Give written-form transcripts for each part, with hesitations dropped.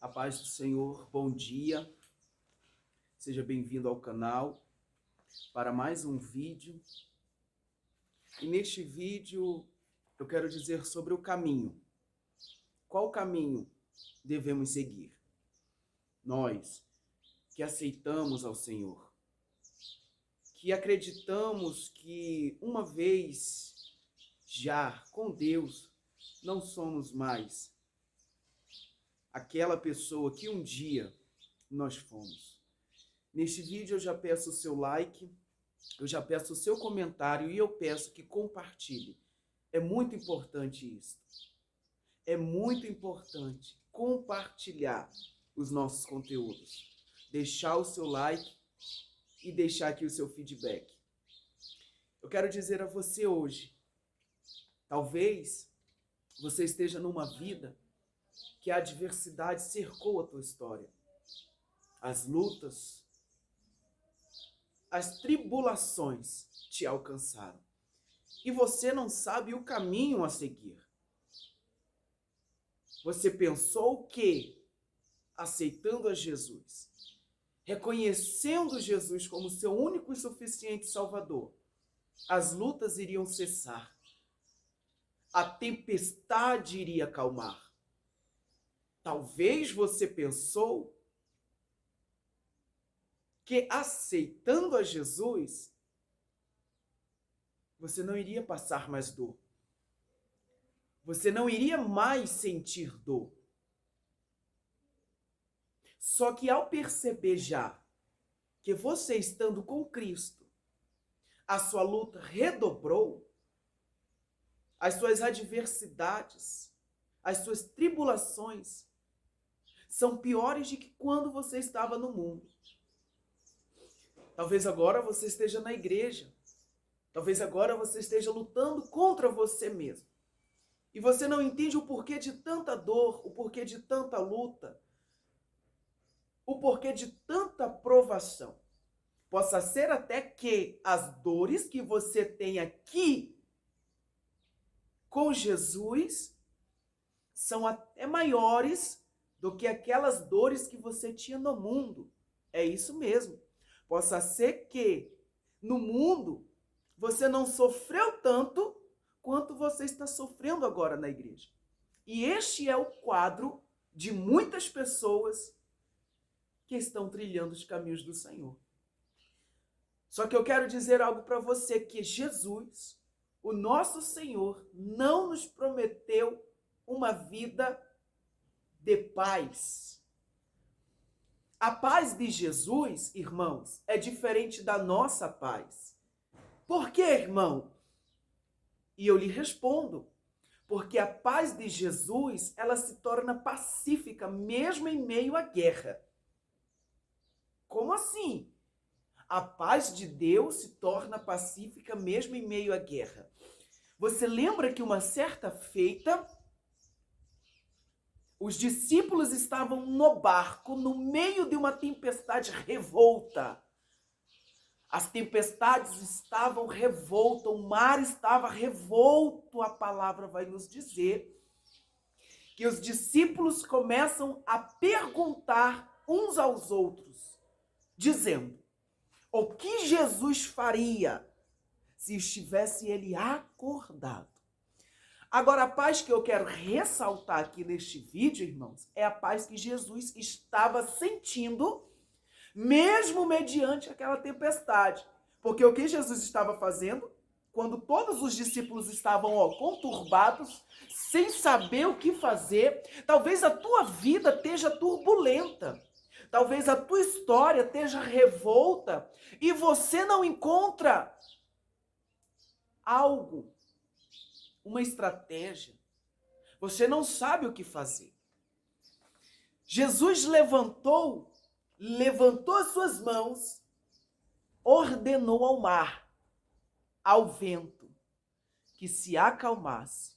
A paz do Senhor, bom dia. Seja bem-vindo ao canal para mais um vídeo. E neste vídeo eu quero dizer sobre o caminho. Qual caminho devemos seguir? Nós que aceitamos ao Senhor, que acreditamos que uma vez já com Deus não somos mais aquela pessoa que um dia nós fomos. Neste vídeo eu já peço o seu like, eu já peço o seu comentário e eu peço que compartilhe. É muito importante isso. É muito importante compartilhar os nossos conteúdos. Deixar o seu like e deixar aqui o seu feedback. Eu quero dizer a você hoje, talvez você esteja numa vida que a adversidade cercou a tua história. As lutas, as tribulações te alcançaram. E você não sabe o caminho a seguir. Você pensou que, aceitando a Jesus, reconhecendo Jesus como seu único e suficiente Salvador, as lutas iriam cessar. A tempestade iria acalmar. Talvez você pensou que aceitando a Jesus, você não iria passar mais dor. Você não iria mais sentir dor. Só que ao perceber já que você estando com Cristo, a sua luta redobrou, as suas adversidades, as suas tribulações são piores do que quando você estava no mundo. Talvez agora você esteja na igreja. Talvez agora você esteja lutando contra você mesmo. E você não entende o porquê de tanta dor, o porquê de tanta luta, o porquê de tanta provação. Possa ser até que as dores que você tem aqui com Jesus são até maiores do que aquelas dores que você tinha no mundo. É isso mesmo. Possa ser que no mundo você não sofreu tanto quanto você está sofrendo agora na igreja. E este é o quadro de muitas pessoas que estão trilhando os caminhos do Senhor. Só que eu quero dizer algo para você, que Jesus, o nosso Senhor, não nos prometeu uma vida de paz. A paz de Jesus, irmãos, é diferente da nossa paz. Por quê, irmão? E eu lhe respondo, porque a paz de Jesus, ela se torna pacífica mesmo em meio à guerra. Como assim? A paz de Deus se torna pacífica mesmo em meio à guerra. Você lembra que uma certa feita, os discípulos estavam no barco, no meio de uma tempestade revolta. As tempestades estavam revoltas, o mar estava revolto. A palavra vai nos dizer que os discípulos começam a perguntar uns aos outros, dizendo: o que Jesus faria se estivesse ele acordado? Agora, a paz que eu quero ressaltar aqui neste vídeo, irmãos, é a paz que Jesus estava sentindo, mesmo mediante aquela tempestade. Porque o que Jesus estava fazendo, quando todos os discípulos estavam conturbados, sem saber o que fazer, talvez a tua vida esteja turbulenta, talvez a tua história esteja revolta e você não encontra algo, uma estratégia. Você não sabe o que fazer. Jesus levantou as suas mãos, ordenou ao mar, ao vento, que se acalmasse.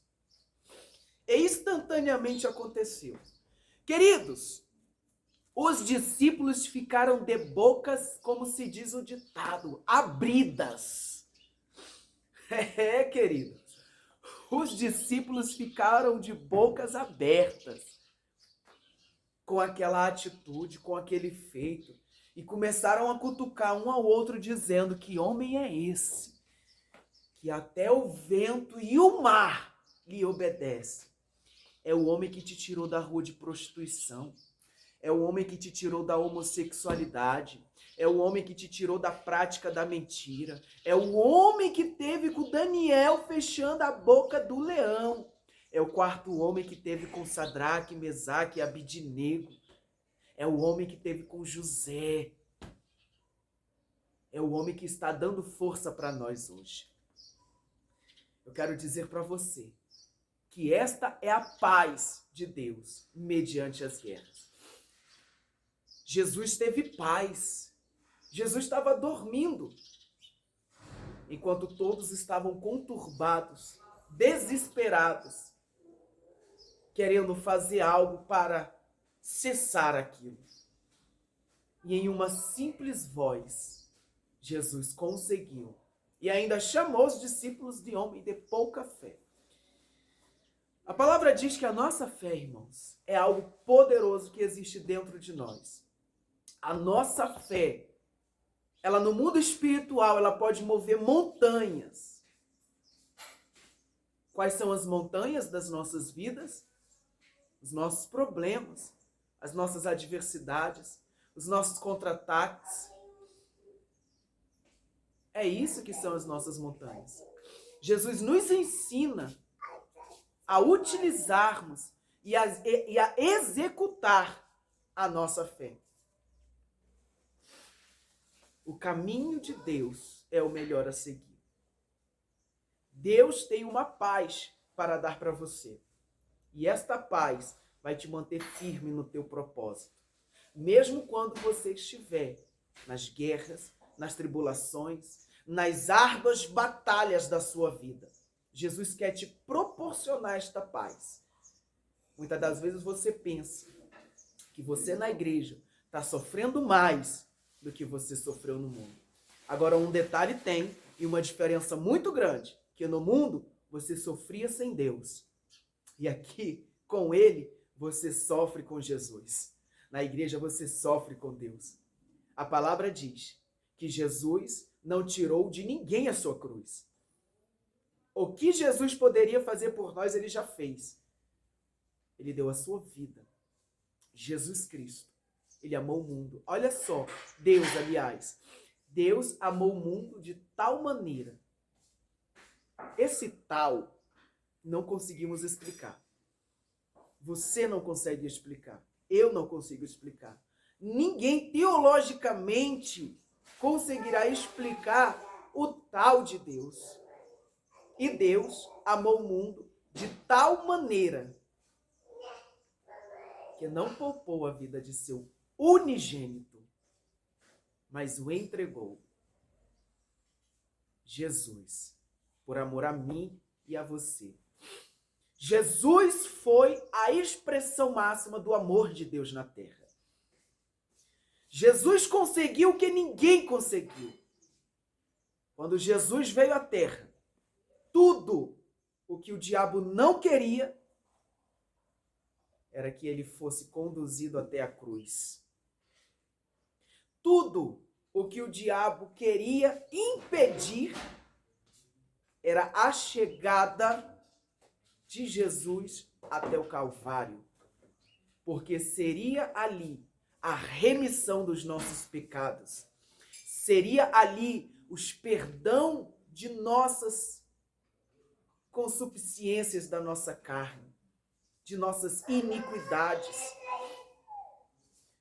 E instantaneamente aconteceu. Queridos, os discípulos ficaram de bocas, como se diz o ditado, abridas. Queridos, os discípulos ficaram de bocas abertas. com aquela atitude, com aquele feito, e começaram a cutucar um ao outro, dizendo: que homem é esse, que até o vento e o mar lhe obedecem? É o homem que te tirou da rua de prostituição, é o homem que te tirou da homossexualidade, é o homem que te tirou da prática da mentira, é o homem que teve com Daniel fechando a boca do leão, é o quarto homem que teve com Sadraque, Mesaque e Abidnego, é o homem que teve com José, é o homem que está dando força para nós hoje. Eu quero dizer para você que esta é a paz de Deus mediante as guerras. Jesus teve paz. Jesus estava dormindo, enquanto todos estavam conturbados, desesperados, querendo fazer algo para cessar aquilo. E em uma simples voz, Jesus conseguiu. E ainda chamou os discípulos de homem de pouca fé. A palavra diz que a nossa fé, irmãos, é algo poderoso que existe dentro de nós. A nossa fé, ela no mundo espiritual, ela pode mover montanhas. Quais são as montanhas das nossas vidas? Os nossos problemas, as nossas adversidades, os nossos contra-ataques. É isso que são as nossas montanhas. Jesus nos ensina a utilizarmos e a executar a nossa fé. O caminho de Deus é o melhor a seguir. Deus tem uma paz para dar para você. E esta paz vai te manter firme no teu propósito. Mesmo quando você estiver nas guerras, nas tribulações, nas árduas batalhas da sua vida. Jesus quer te proporcionar esta paz. Muitas das vezes você pensa que você na igreja está sofrendo mais do que você sofreu no mundo. Agora, um detalhe tem, e uma diferença muito grande, que no mundo você sofria sem Deus. E aqui, com Ele, você sofre com Jesus. Na igreja você sofre com Deus. A palavra diz que Jesus não tirou de ninguém a sua cruz. O que Jesus poderia fazer por nós, Ele já fez. Ele deu a sua vida. Jesus Cristo, Ele amou o mundo. Olha só, Deus, aliás, Deus amou o mundo de tal maneira. Esse tal não conseguimos explicar. Você não consegue explicar. Eu não consigo explicar. Ninguém teologicamente conseguirá explicar o tal de Deus. E Deus amou o mundo de tal maneira que não poupou a vida de seu unigênito, mas o entregou. Jesus, por amor a mim e a você. Jesus foi a expressão máxima do amor de Deus na terra. Jesus conseguiu o que ninguém conseguiu. Quando Jesus veio à terra, tudo o que o diabo não queria era que ele fosse conduzido até a cruz. Tudo o que o diabo queria impedir era a chegada de Jesus até o Calvário. Porque seria ali a remissão dos nossos pecados. Seria ali os perdão de nossas consuficiências da nossa carne, de nossas iniquidades.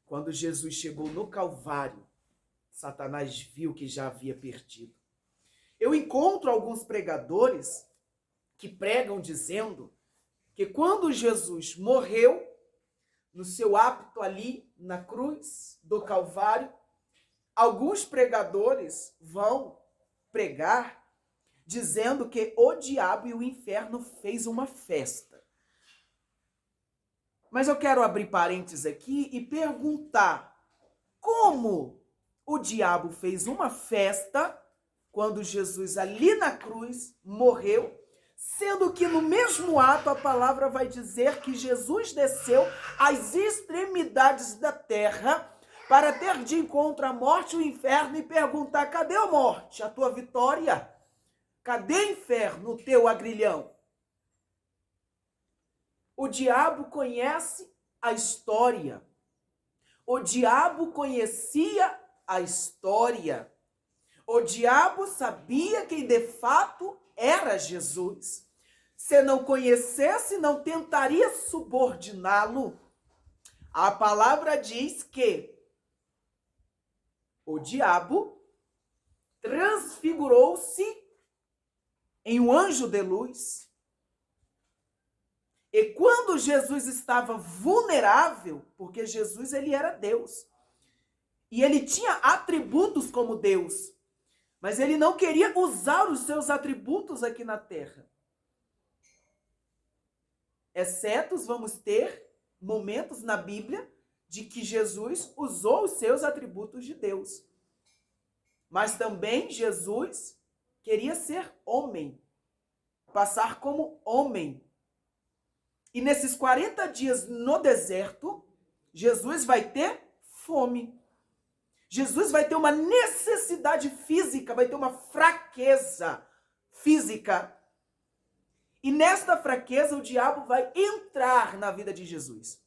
Quando Jesus chegou no Calvário, Satanás viu que já havia perdido. Eu encontro alguns pregadores que pregam dizendo que quando Jesus morreu, no seu hábito ali na cruz do Calvário, alguns pregadores vão pregar dizendo que o diabo e o inferno fez uma festa. Mas eu quero abrir parênteses aqui e perguntar como o diabo fez uma festa quando Jesus ali na cruz morreu, Sendo que no mesmo ato a palavra vai dizer que Jesus desceu às extremidades da terra para ter de encontro a morte e o inferno e perguntar: cadê a morte, a tua vitória? Cadê, inferno, o teu agrilhão? O diabo conhece a história. O diabo conhecia a história. O diabo sabia quem de fato era Jesus. Se não conhecesse, não tentaria subordiná-lo. A palavra diz que o diabo transfigurou-se em um anjo de luz. E quando Jesus estava vulnerável, porque Jesus ele era Deus, e ele tinha atributos como Deus, mas ele não queria usar os seus atributos aqui na terra. Exceto vamos ter momentos na Bíblia de que Jesus usou os seus atributos de Deus. Mas também Jesus queria ser homem, passar como homem. E nesses 40 dias no deserto, Jesus vai ter fome. Jesus vai ter uma necessidade física, vai ter uma fraqueza física. E nesta fraqueza o diabo vai entrar na vida de Jesus.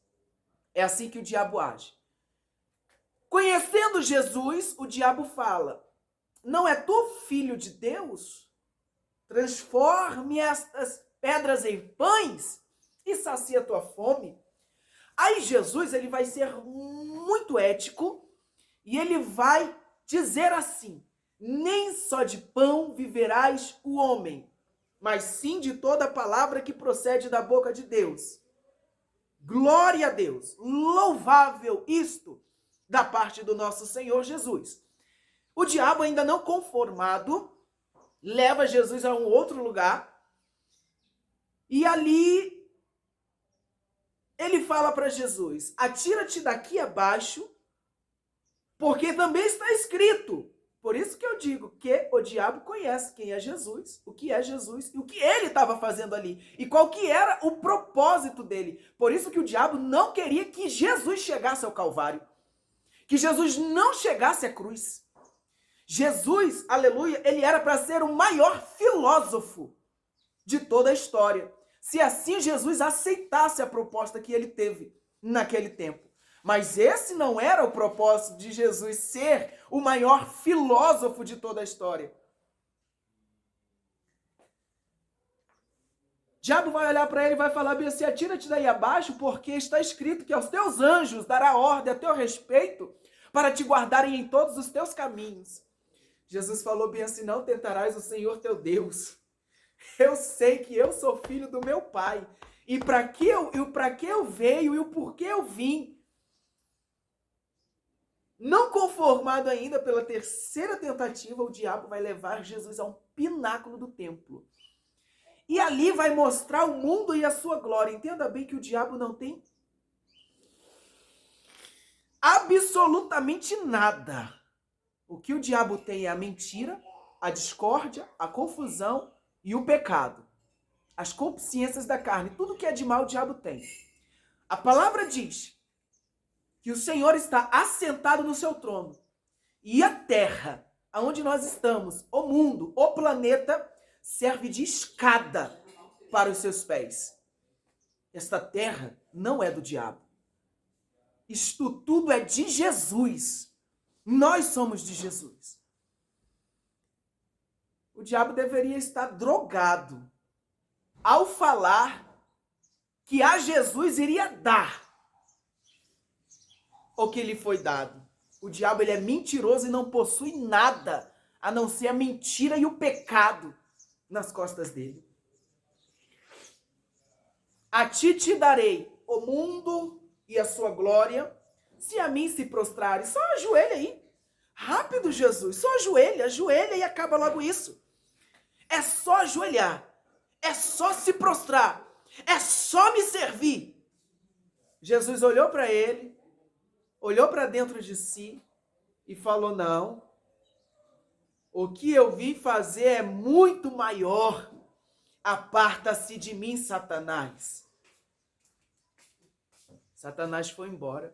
É assim que o diabo age. Conhecendo Jesus, o diabo fala: não é tu filho de Deus? Transforme estas pedras em pães e sacia a tua fome. Aí Jesus ele vai ser muito ético e ele vai dizer assim: nem só de pão viverás o homem, mas sim de toda a palavra que procede da boca de Deus. Glória a Deus, louvável isto da parte do nosso Senhor Jesus. O diabo, ainda não conformado, leva Jesus a um outro lugar e ali ele fala para Jesus: atira-te daqui abaixo, porque também está escrito. Por isso que eu digo que o diabo conhece quem é Jesus, o que é Jesus e o que ele estava fazendo ali. E qual que era o propósito dele. Por isso que o diabo não queria que Jesus chegasse ao Calvário. Que Jesus não chegasse à cruz. Jesus, aleluia, ele era para ser o maior filósofo de toda a história. Se assim Jesus aceitasse a proposta que ele teve naquele tempo. Mas esse não era o propósito de Jesus ser o maior filósofo de toda a história. O diabo vai olhar para ele e vai falar bem assim: atira-te daí abaixo, porque está escrito que aos teus anjos dará ordem a teu respeito para te guardarem em todos os teus caminhos. Jesus falou bem assim: não tentarás o Senhor teu Deus. Eu sei que eu sou filho do meu Pai. E para que eu veio e o porquê eu vim. Não conformado ainda pela terceira tentativa, o diabo vai levar Jesus a um pináculo do templo. E ali vai mostrar o mundo e a sua glória. Entenda bem que o diabo não tem absolutamente nada. O que o diabo tem é a mentira, a discórdia, a confusão e o pecado. As consciências da carne. Tudo que é de mal o diabo tem. A palavra diz que o Senhor está assentado no seu trono. E a terra, aonde nós estamos, o mundo, o planeta, serve de escada para os seus pés. Esta terra não é do diabo. Isto tudo é de Jesus. Nós somos de Jesus. O diabo deveria estar drogado ao falar que a Jesus iria dar o que lhe foi dado. O diabo ele é mentiroso e não possui nada a não ser a mentira e o pecado nas costas dele. A ti te darei o mundo e a sua glória, se a mim se prostrares. Só ajoelha aí. Rápido, Jesus. Só ajoelha e acaba logo isso. É só ajoelhar. É só se prostrar. É só me servir. Jesus olhou para ele, olhou para dentro de si e falou: não, o que eu vim fazer é muito maior. aparta-se de mim, Satanás. Satanás foi embora.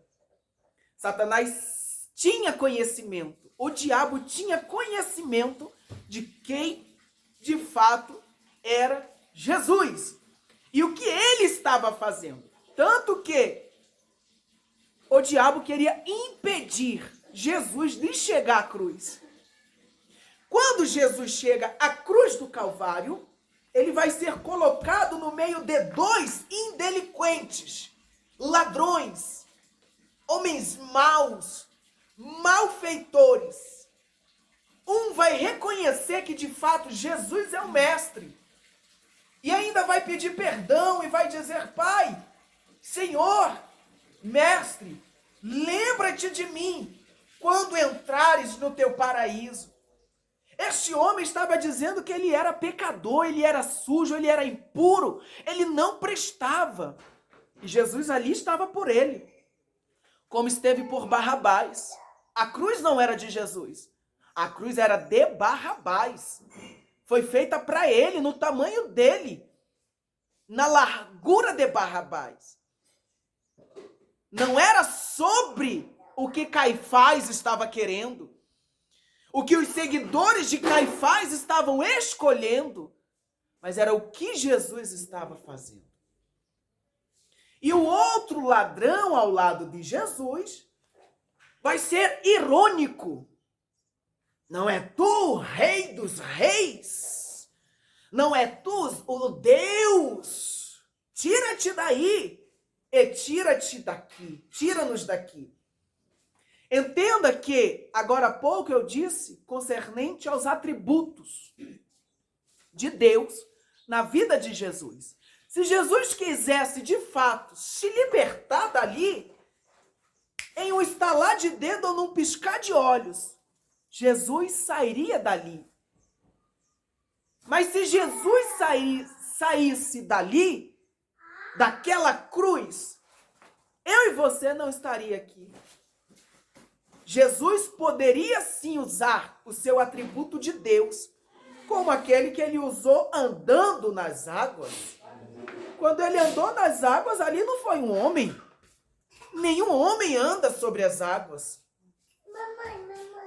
Satanás tinha conhecimento. O diabo tinha conhecimento de quem, de fato, era Jesus. E o que ele estava fazendo. Tanto que o diabo queria impedir Jesus de chegar à cruz. Quando Jesus chega à cruz do Calvário, ele vai ser colocado no meio de dois indelinquentes, ladrões, homens maus, malfeitores. Um vai reconhecer que de fato Jesus é o mestre. E ainda vai pedir perdão e vai dizer: Pai, Senhor, mestre, lembra-te de mim quando entrares no teu paraíso. Este homem estava dizendo que ele era pecador, ele era sujo, ele era impuro, ele não prestava. E Jesus ali estava por ele, como esteve por Barrabás. A cruz não era de Jesus, a cruz era de Barrabás. Foi feita para ele, no tamanho dele, na largura de Barrabás. Não era sobre o que Caifás estava querendo, o que os seguidores de Caifás estavam escolhendo, mas era o que Jesus estava fazendo. E o outro ladrão ao lado de Jesus vai ser irônico. Não é tu, rei dos reis? Não é tu, o Deus? Tira-te daí e tira-te daqui. Tira-nos daqui. Entenda que, agora há pouco eu disse, concernente aos atributos de Deus na vida de Jesus. Se Jesus quisesse, de fato, se libertar dali, em um estalar de dedo ou num piscar de olhos, Jesus sairia dali. Mas se Jesus saísse dali, daquela cruz, eu e você não estaria aqui. Jesus poderia sim usar o seu atributo de Deus, como aquele que ele usou andando nas águas. Quando ele andou nas águas, ali não foi um homem. Nenhum homem anda sobre as águas.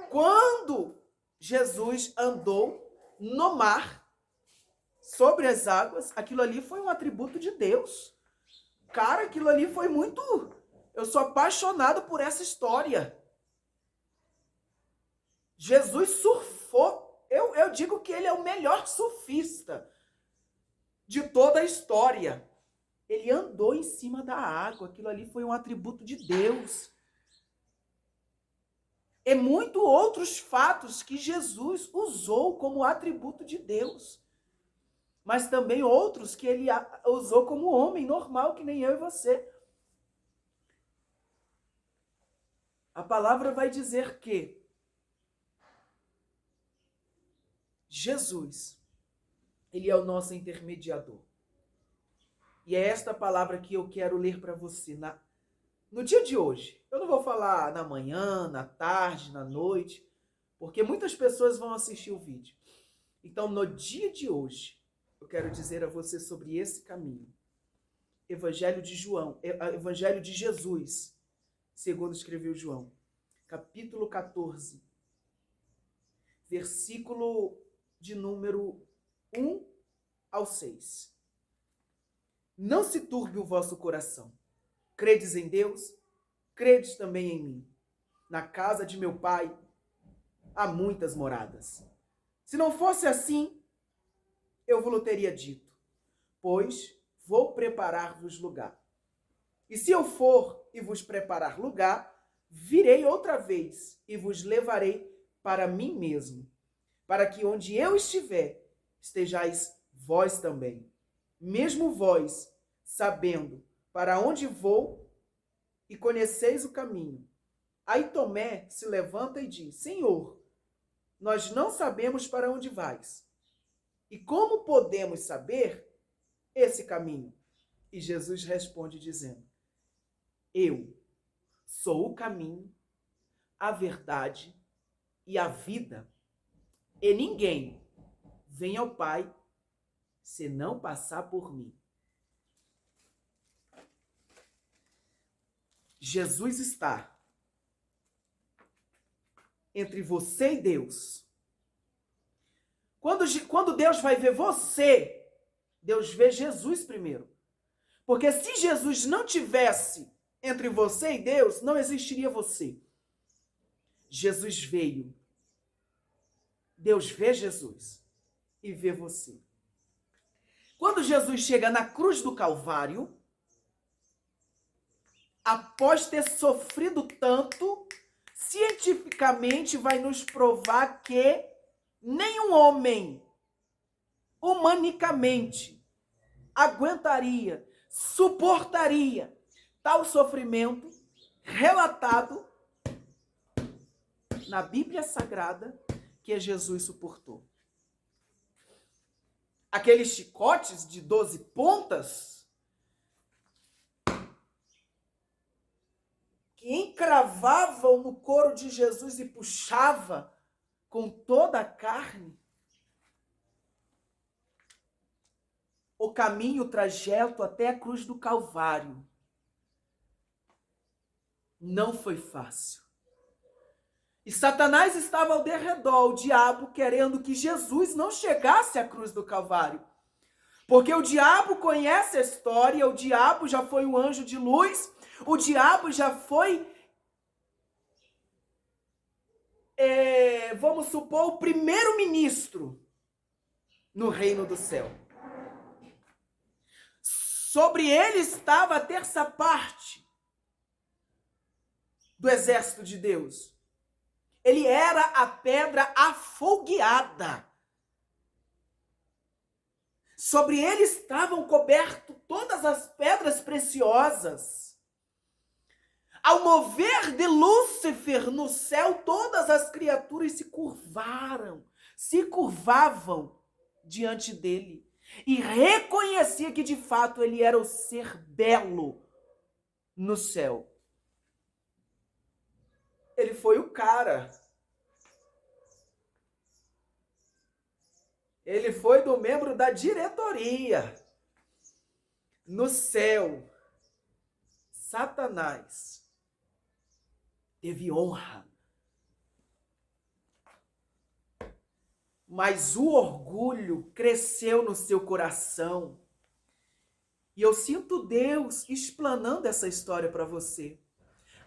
Quando Jesus andou no mar, sobre as águas, aquilo ali foi um atributo de Deus. Cara, aquilo ali foi muito... Eu sou apaixonado por essa história. Jesus surfou. Eu digo que ele é o melhor surfista de toda a história. Ele andou em cima da água. Aquilo ali foi um atributo de Deus. E muitos outros fatos que Jesus usou como atributo de Deus. Mas também outros que ele usou como homem normal, que nem eu e você. A palavra vai dizer que Jesus, ele é o nosso intermediador. E é esta palavra que eu quero ler para você no dia de hoje. Eu não vou falar na manhã, na tarde, na noite, porque muitas pessoas vão assistir o vídeo. Então, no dia de hoje, eu quero dizer a você sobre esse caminho. Evangelho de João, Evangelho de Jesus, segundo escreveu João, capítulo 14, versículo de número 1 ao 6. Não se turbe o vosso coração. Credes em Deus? Credes também em mim. Na casa de meu pai há muitas moradas. Se não fosse assim, eu vos teria dito, pois vou preparar-vos lugar. E se eu for e vos preparar lugar, virei outra vez e vos levarei para mim mesmo, para que onde eu estiver, estejais vós também. Mesmo vós, sabendo para onde vou e conheceis o caminho. Aí Tomé se levanta e diz, Senhor, nós não sabemos para onde vais. E como podemos saber esse caminho? E Jesus responde dizendo, eu sou o caminho, a verdade e a vida. E ninguém vem ao Pai se não passar por mim. Jesus está entre você e Deus. Quando Deus vai ver você, Deus vê Jesus primeiro. Porque se Jesus não tivesse entre você e Deus, não existiria você. Jesus veio. Deus vê Jesus e vê você. Quando Jesus chega na cruz do Calvário, após ter sofrido tanto, cientificamente vai nos provar que nenhum homem, humanicamente, aguentaria, suportaria tal sofrimento relatado na Bíblia Sagrada que Jesus suportou. Aqueles chicotes de 12 pontas que encravavam no couro de Jesus e puxava com toda a carne. O caminho, o trajeto até a cruz do Calvário não foi fácil. E Satanás estava ao derredor, o diabo, querendo que Jesus não chegasse à cruz do Calvário. Porque o diabo conhece a história, o diabo já foi um anjo de luz, o diabo já foi, vamos supor, o primeiro-ministro no reino do céu. Sobre ele estava a terça parte do exército de Deus. Ele era a pedra afogueada. Sobre ele estavam cobertas todas as pedras preciosas. Ao mover de Lúcifer no céu, todas as criaturas se curvavam diante dele. E reconhecia que de fato ele era o ser belo no céu. Ele foi o cara. Ele foi do membro da diretoria. No céu, Satanás teve honra. Mas o orgulho cresceu no seu coração. E eu sinto Deus explanando essa história para você.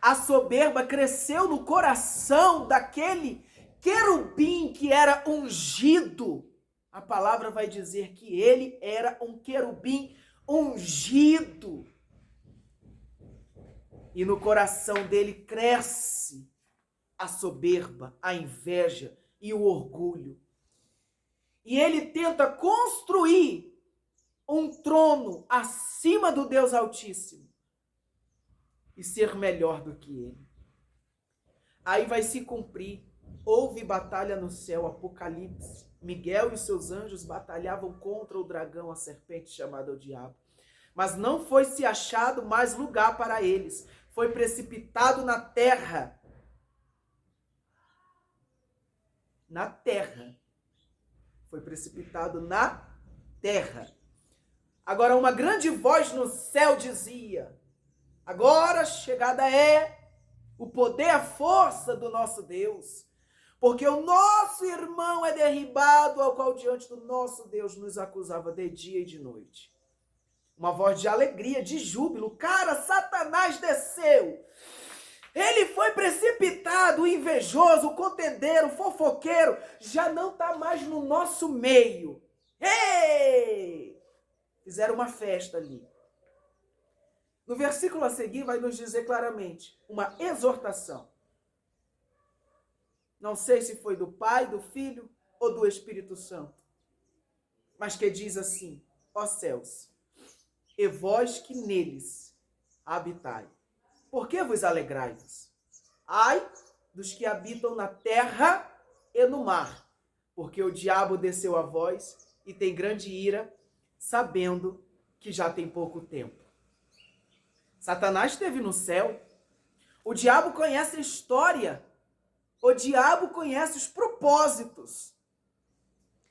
A soberba cresceu no coração daquele querubim que era ungido. A palavra vai dizer que ele era um querubim ungido. E no coração dele cresce a soberba, a inveja e o orgulho. E ele tenta construir um trono acima do Deus Altíssimo e ser melhor do que ele. Aí vai se cumprir. Houve batalha no céu, Apocalipse. Miguel e seus anjos batalhavam contra o dragão, a serpente chamada o diabo. Mas não foi se achado mais lugar para eles. Foi precipitado na terra. Na terra. Foi precipitado na terra. Agora uma grande voz no céu dizia: agora chegada é o poder, a força do nosso Deus. Porque o nosso irmão é derribado, ao qual diante do nosso Deus nos acusava de dia e de noite. Uma voz de alegria, de júbilo. Cara, Satanás desceu. Ele foi precipitado, o invejoso, o contendeiro, o fofoqueiro, já não está mais no nosso meio. Ei! Fizeram uma festa ali. No versículo a seguir vai nos dizer claramente uma exortação. Não sei se foi do Pai, do Filho ou do Espírito Santo, mas que diz assim: ó céus, e vós que neles habitai, por que vos alegrais? Ai dos que habitam na terra e no mar, porque o diabo desceu a vós e tem grande ira, sabendo que já tem pouco tempo. Satanás esteve no céu. O diabo conhece a história. O diabo conhece os propósitos.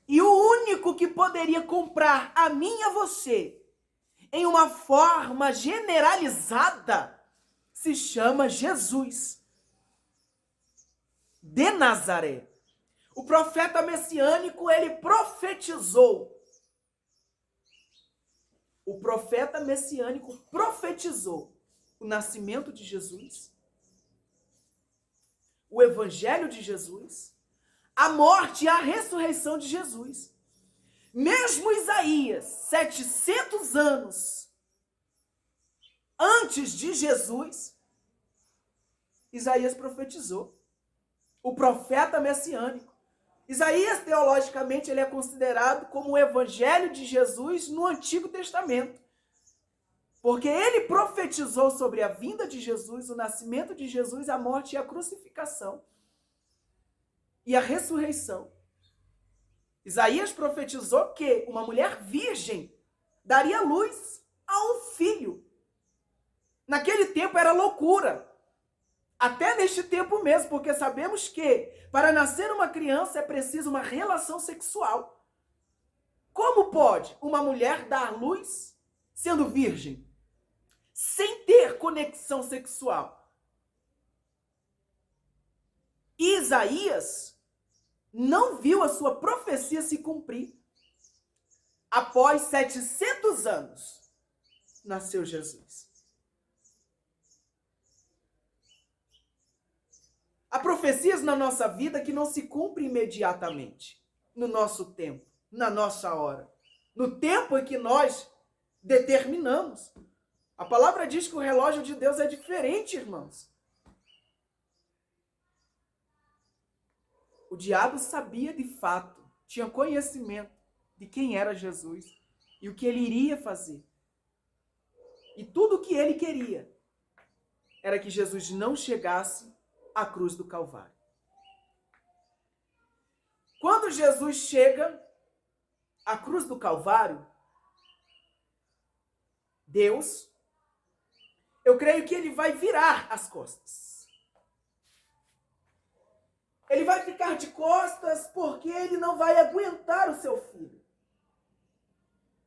E o único que poderia comprar a mim e a você em uma forma generalizada se chama Jesus de Nazaré. O profeta messiânico, ele profetizou. O profeta messiânico profetizou o nascimento de Jesus, o evangelho de Jesus, a morte e a ressurreição de Jesus. Mesmo Isaías, 700 anos antes de Jesus, Isaías profetizou. O profeta messiânico. Isaías, teologicamente, ele é considerado como o evangelho de Jesus no Antigo Testamento. Porque ele profetizou sobre a vinda de Jesus, o nascimento de Jesus, a morte e a crucificação. E a ressurreição. Isaías profetizou que uma mulher virgem daria luz a um filho. Naquele tempo era loucura. Até neste tempo mesmo, porque sabemos que para nascer uma criança é preciso uma relação sexual. Como pode uma mulher dar luz sendo virgem, sem ter conexão sexual? Isaías não viu a sua profecia se cumprir. Após 700 anos, nasceu Jesus. Há profecias na nossa vida que não se cumprem imediatamente, no nosso tempo, na nossa hora, no tempo em que nós determinamos. A palavra diz que o relógio de Deus é diferente, irmãos. O diabo sabia de fato, tinha conhecimento de quem era Jesus e o que ele iria fazer. E tudo o que ele queria era que Jesus não chegasse à cruz do Calvário. Quando Jesus chega à cruz do Calvário, Deus, eu creio que ele vai virar as costas. Ele vai ficar de costas porque ele não vai aguentar o seu filho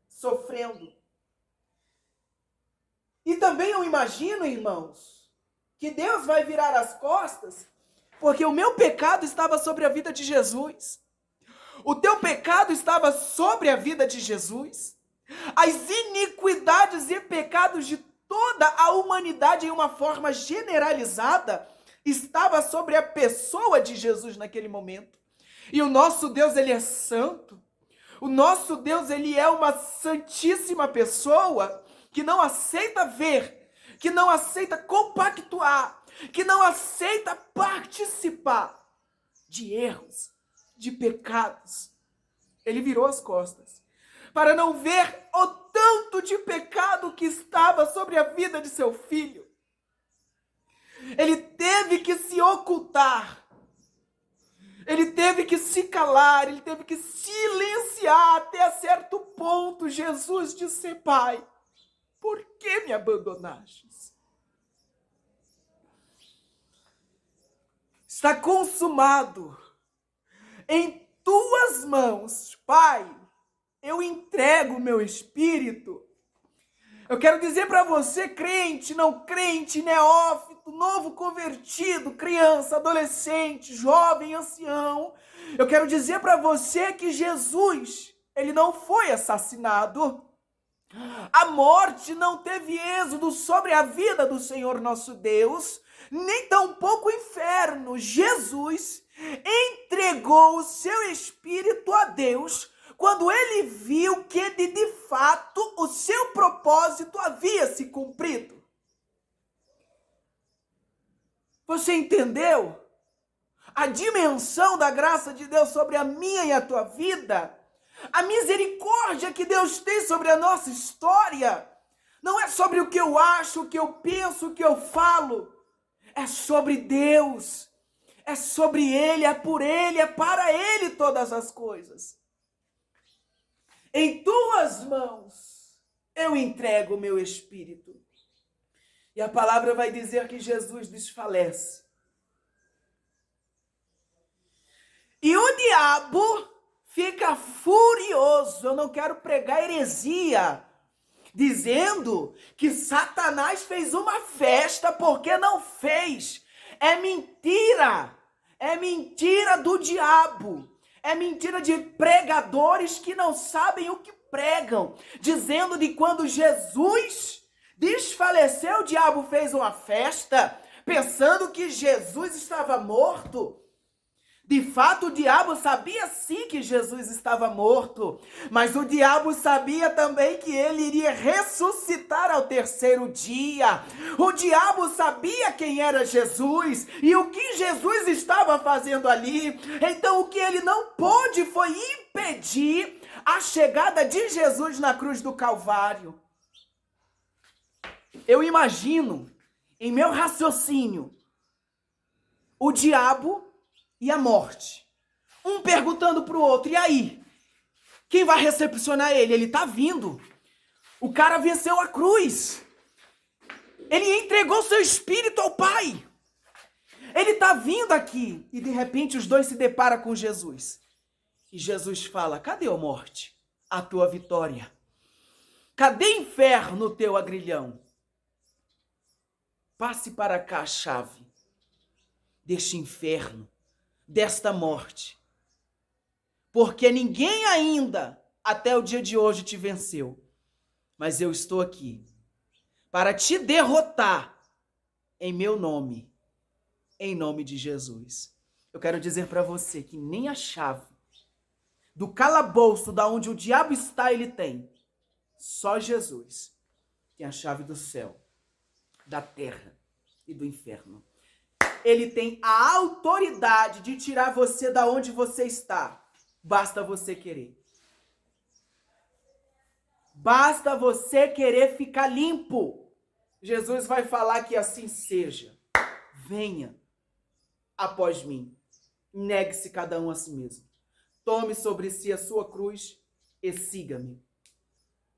sofrendo. E também eu imagino, irmãos, que Deus vai virar as costas porque o meu pecado estava sobre a vida de Jesus. O teu pecado estava sobre a vida de Jesus. As iniquidades e pecados de toda a humanidade em uma forma generalizada estava sobre a pessoa de Jesus naquele momento. E o nosso Deus, ele é santo. O nosso Deus, ele é uma santíssima pessoa que não aceita ver, que não aceita compactuar, que não aceita participar de erros, de pecados. Ele virou as costas para não ver o tanto de pecado que estava sobre a vida de seu filho. Ele teve que se ocultar, ele teve que se calar, ele teve que silenciar até certo ponto. Jesus disse: Pai, por que me abandonastes? Está consumado. Em tuas mãos, Pai, eu entrego o meu espírito. Eu quero dizer para você, crente, não crente, neófito, novo convertido, criança, adolescente, jovem, ancião. Eu quero dizer para você que Jesus, ele não foi assassinado. A morte não teve êxodo sobre a vida do Senhor nosso Deus, nem tampouco o inferno. Jesus entregou o seu espírito a Deus quando ele viu que de fato o seu propósito havia se cumprido. Você entendeu a dimensão da graça de Deus sobre a minha e a tua vida? A misericórdia que Deus tem sobre a nossa história não é sobre o que eu acho, o que eu penso, o que eu falo. É sobre Deus. É sobre Ele, é por Ele, é para Ele todas as coisas. Em tuas mãos eu entrego o meu espírito. E a palavra vai dizer que Jesus desfalece. E o diabo fica furioso. Eu não quero pregar heresia, dizendo que Satanás fez uma festa porque não fez. É mentira. É mentira do diabo. É mentira de pregadores que não sabem o que pregam, dizendo de quando Jesus desfaleceu, o diabo fez uma festa, pensando que Jesus estava morto. De fato, o diabo sabia sim que Jesus estava morto, mas o diabo sabia também que ele iria ressuscitar ao terceiro dia. O diabo sabia quem era Jesus e o que Jesus estava fazendo ali. Então, o que ele não pôde foi impedir a chegada de Jesus na cruz do Calvário. Eu imagino, em meu raciocínio, o diabo e a morte. Um perguntando para o outro, e aí? Quem vai recepcionar ele? Ele está vindo. O cara venceu a cruz. Ele entregou seu espírito ao Pai. Ele está vindo aqui. E de repente os dois se deparam com Jesus. E Jesus fala, cadê a morte? A tua vitória. Cadê inferno, o teu agrilhão? Passe para cá a chave deste inferno, desta morte, porque ninguém ainda, até o dia de hoje, te venceu, mas eu estou aqui para te derrotar em meu nome, em nome de Jesus. Eu quero dizer para você que nem a chave do calabouço da onde o diabo está ele tem. Só Jesus tem a chave do céu, da terra e do inferno. Ele tem a autoridade de tirar você da onde você está. Basta você querer. Basta você querer ficar limpo. Jesus vai falar que assim seja. Venha após mim. Negue-se cada um a si mesmo. Tome sobre si a sua cruz e siga-me.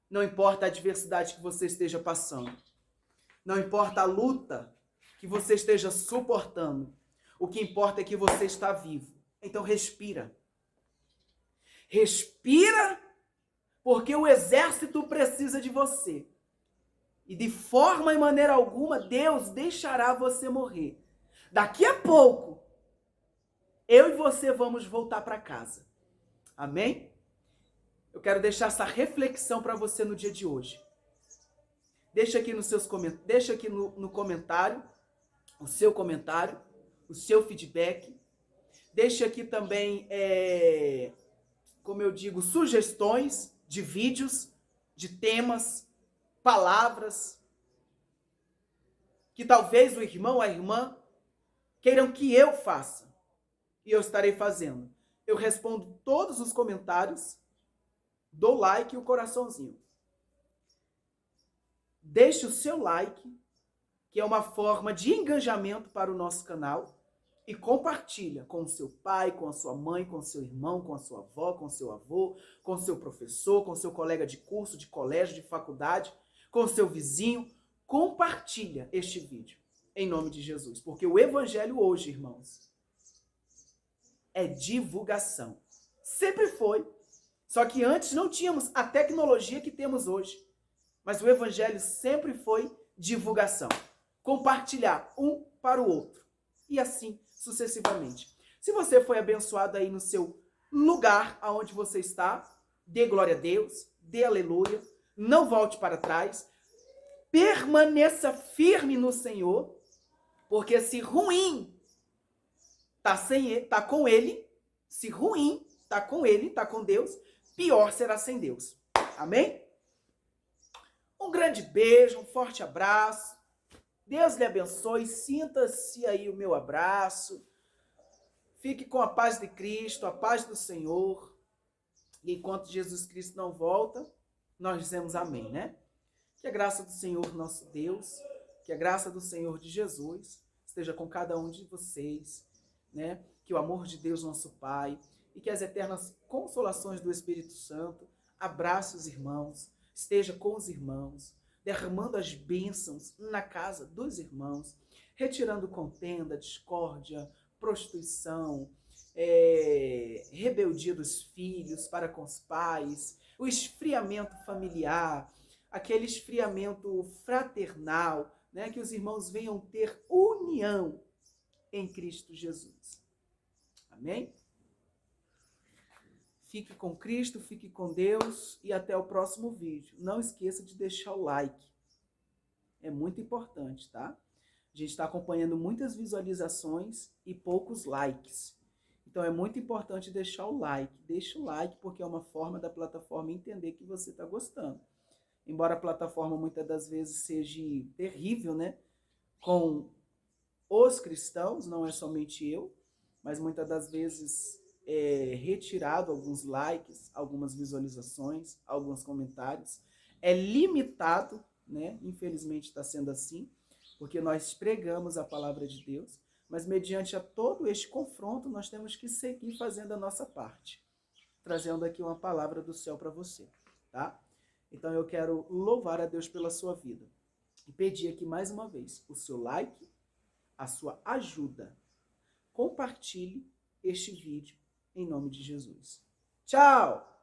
Não importa a adversidade que você esteja passando. Não importa a luta que você esteja suportando. O que importa é que você está vivo. Então respira. Respira, porque o exército precisa de você. E de forma e maneira alguma, Deus deixará você morrer. Daqui a pouco, eu e você vamos voltar para casa. Amém? Eu quero deixar essa reflexão para você no dia de hoje. Deixa aqui no comentário o seu comentário, o seu feedback. Deixa aqui também, como eu digo, sugestões de vídeos, de temas, palavras, que talvez o irmão ou a irmã queiram que eu faça. E eu estarei fazendo. Eu respondo todos os comentários, dou like e o coraçãozinho. Deixe o seu like, que é uma forma de engajamento para o nosso canal, e compartilha com o seu pai, com a sua mãe, com o seu irmão, com a sua avó, com o seu avô, com o seu professor, com o seu colega de curso, de colégio, de faculdade, com o seu vizinho. Compartilha este vídeo, em nome de Jesus, porque o evangelho hoje, irmãos, é divulgação. Sempre foi. Só que antes não tínhamos a tecnologia que temos hoje. Mas o evangelho sempre foi divulgação. Compartilhar um para o outro. E assim sucessivamente. Se você foi abençoado aí no seu lugar aonde você está, dê glória a Deus, dê aleluia, não volte para trás, permaneça firme no Senhor, porque se ruim tá com ele, se ruim tá com ele, tá com Deus, pior será sem Deus. Amém? Um grande beijo, um forte abraço. Deus lhe abençoe. Sinta-se aí o meu abraço. Fique com a paz de Cristo, a paz do Senhor. E enquanto Jesus Cristo não volta, nós dizemos amém, né? Que a graça do Senhor nosso Deus, que a graça do Senhor de Jesus esteja com cada um de vocês, né? Que o amor de Deus nosso Pai e que as eternas consolações do Espírito Santo abrace os irmãos, esteja com os irmãos, derramando as bênçãos na casa dos irmãos, retirando contenda, discórdia, prostituição, rebeldia dos filhos para com os pais, o esfriamento familiar, aquele esfriamento fraternal, né? Que os irmãos venham ter união em Cristo Jesus. Amém? Fique com Cristo, fique com Deus e até o próximo vídeo. Não esqueça de deixar o like. É muito importante, tá? A gente está acompanhando muitas visualizações e poucos likes. Então é muito importante deixar o like. Deixa o like porque é uma forma da plataforma entender que você está gostando. Embora a plataforma muitas das vezes seja terrível, né? Com os cristãos, não é somente eu, mas muitas das vezes é retirado alguns likes, algumas visualizações, alguns comentários. É limitado, né? Infelizmente está sendo assim, porque nós pregamos a palavra de Deus, mas mediante a todo este confronto, nós temos que seguir fazendo a nossa parte, trazendo aqui uma palavra do céu para você, tá? Então eu quero louvar a Deus pela sua vida e pedir aqui mais uma vez o seu like, a sua ajuda. Compartilhe este vídeo em nome de Jesus. Tchau!